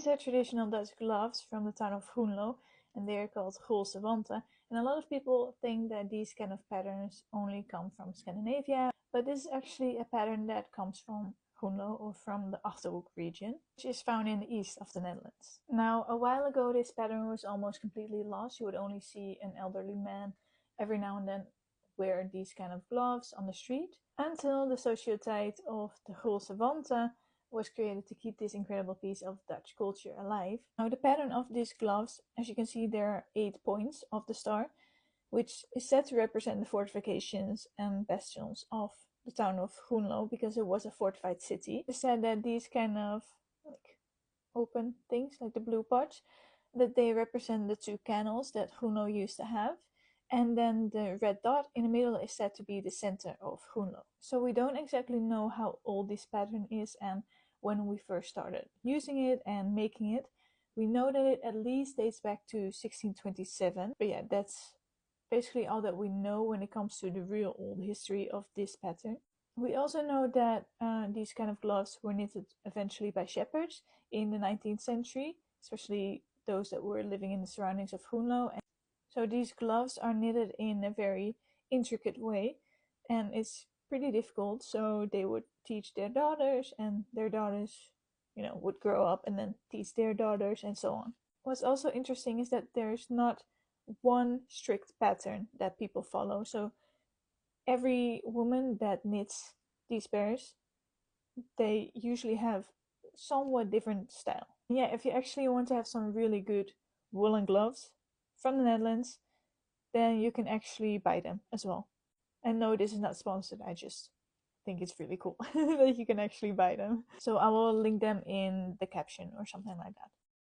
These are traditional Dutch gloves from the town of Groenlo, and they are called Goolse wanten. And a lot of people think that these kind of patterns only come from Scandinavia, but this is actually a pattern that comes from Groenlo, or from the Achterhoek region, which is found in the east of the Netherlands. Now, a while ago this pattern was almost completely lost. You would only see an elderly man every now and then wear these kind of gloves on the street, until the sociëteit of the Goolse wanten was created to keep this incredible piece of Dutch culture alive. Now, the pattern of these gloves, as you can see, there are 8 points of the star, which is said to represent the fortifications and bastions of the town of Groenlo, because it was a fortified city. It's said that these kind of like open things, like the blue parts, that they represent the 2 canals that Groenlo used to have. And then the red dot in the middle is said to be the center of Groenlo. So we don't exactly know how old this pattern is and when we first started using it and making it. We know that it at least dates back to 1627. But yeah, that's basically all that we know when it comes to the real old history of this pattern. We also know that these kind of gloves were knitted eventually by shepherds in the 19th century, especially those that were living in the surroundings of Groenlo. So these gloves are knitted in a very intricate way, and it's pretty difficult. So they would teach their daughters, and their daughters, would grow up and then teach their daughters, and so on. What's also interesting is that there's not one strict pattern that people follow. So every woman that knits these pairs, they usually have somewhat different style. Yeah, if you actually want to have some really good woolen gloves from the Netherlands, then you can actually buy them as well. And no, this is not sponsored, I just think it's really cool that you can actually buy them. So I will link them in the caption or something like that.